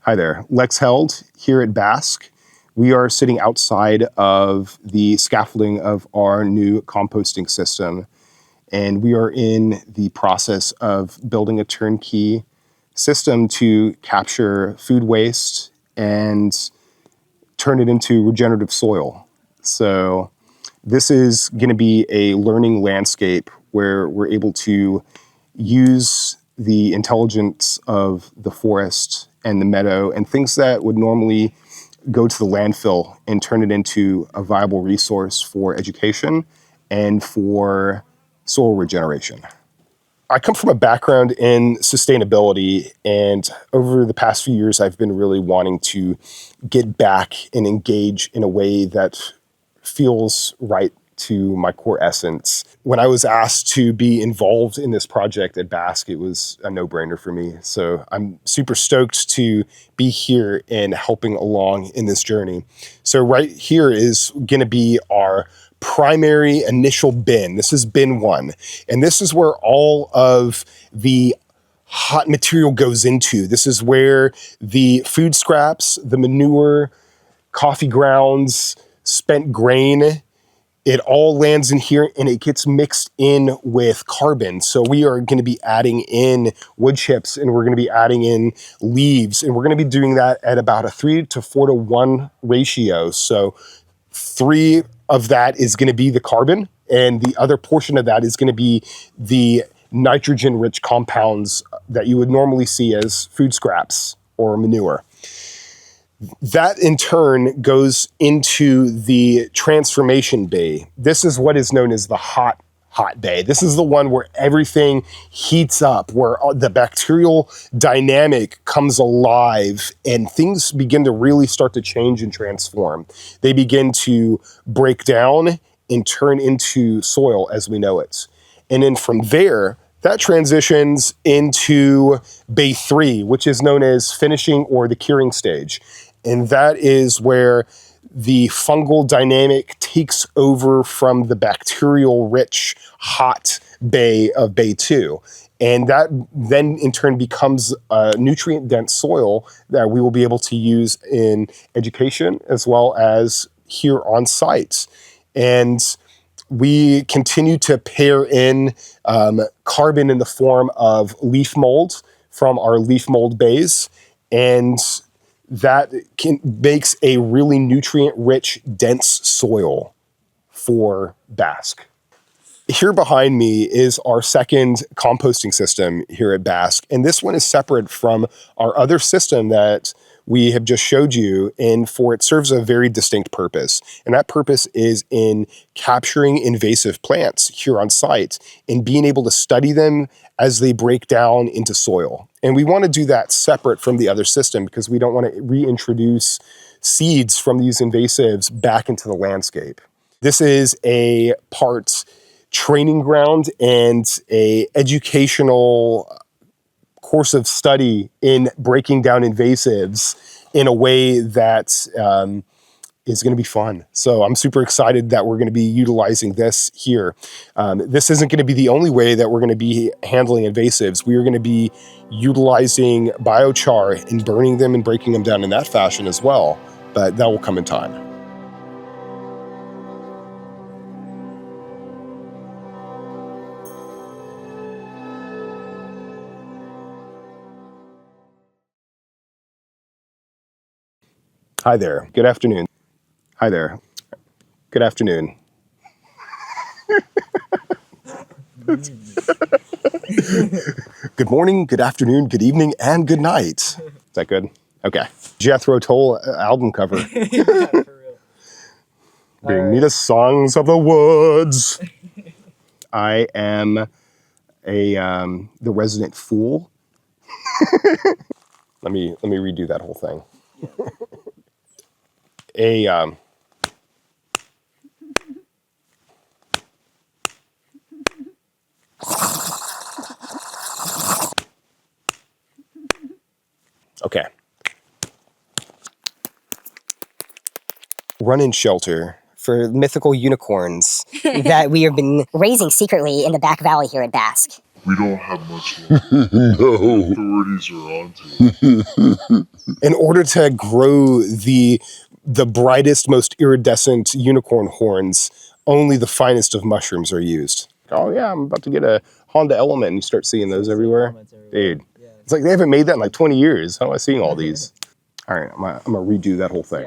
Hi there, Lex Held here at Bask. We are sitting outside of the scaffolding of our new composting system, and we are in the process of building a turnkey system to capture food waste and turn it into regenerative soil. So this is going to be a learning landscape where we're able to use the intelligence of the forest and the meadow and things that would normally go to the landfill and turn it into a viable resource for education and for soil regeneration. I come from a background in sustainability, and over the past few years, I've been really wanting to get back and engage in a way that feels right to my core essence. When I was asked to be involved in this project at Bask, it was a no-brainer for me. So I'm super stoked to be here and helping along in this journey. So right here is going to be our primary initial bin. This is bin 1. And this is where all of the hot material goes into. This is where the food scraps, the manure, coffee grounds, spent grain, it all lands in here and it gets mixed in with carbon. So we are going to be adding in wood chips, and we're going to be adding in leaves, and we're going to be doing that at about a 3 to 4 to 1 ratio. So 3 of that is going to be the carbon, and the other portion of that is going to be the nitrogen-rich compounds that you would normally see as food scraps or manure. That in turn goes into the transformation bay. This is what is known as the hot bay. This is the one where everything heats up, where the bacterial dynamic comes alive and things begin to really start to change and transform. They begin to break down and turn into soil as we know it. And then from there, that transitions into bay 3, which is known as finishing or the curing stage. And that is where the fungal dynamic takes over from the bacterial-rich hot bay of bay 2. And that then in turn becomes a nutrient-dense soil that we will be able to use in education as well as here on site. And we continue to pair in carbon in the form of leaf mold from our leaf mold bays, and that makes a really nutrient-rich, dense soil for Bask. Here behind me is our second composting system here at Bask, and this one is separate from our other system that we have just showed you, and for it serves a very distinct purpose. And that purpose is in capturing invasive plants here on site and being able to study them as they break down into soil. And we want to do that separate from the other system because we don't want to reintroduce seeds from these invasives back into the landscape. This is a part training ground and a educational course of study in breaking down invasives in a way that is going to be fun. So I'm super excited that we're going to be utilizing this here. This isn't going to be the only way that we're going to be handling invasives. We are going to be utilizing biochar and burning them and breaking them down in that fashion as well, but that will come in time. Hi there. Good afternoon. Hi there. Good afternoon. Good morning, good afternoon, good evening, and good night. Is that good? Okay. Jethro Tull album cover. Yeah, for real. Bring me the songs of the woods. I am the resident fool. Let me redo that whole thing. Okay. Run-in shelter for mythical unicorns that we have been raising secretly in the back valley here at Bask. We don't have much longer. The authorities are onto it. In order to grow the brightest, most iridescent unicorn horns, only the finest of mushrooms are used. Oh yeah, I'm about to get a Honda Element, and you start seeing those everywhere. Dude, it's like they haven't made that in like 20 years. How am I seeing all these? All right, I'm gonna redo that whole thing.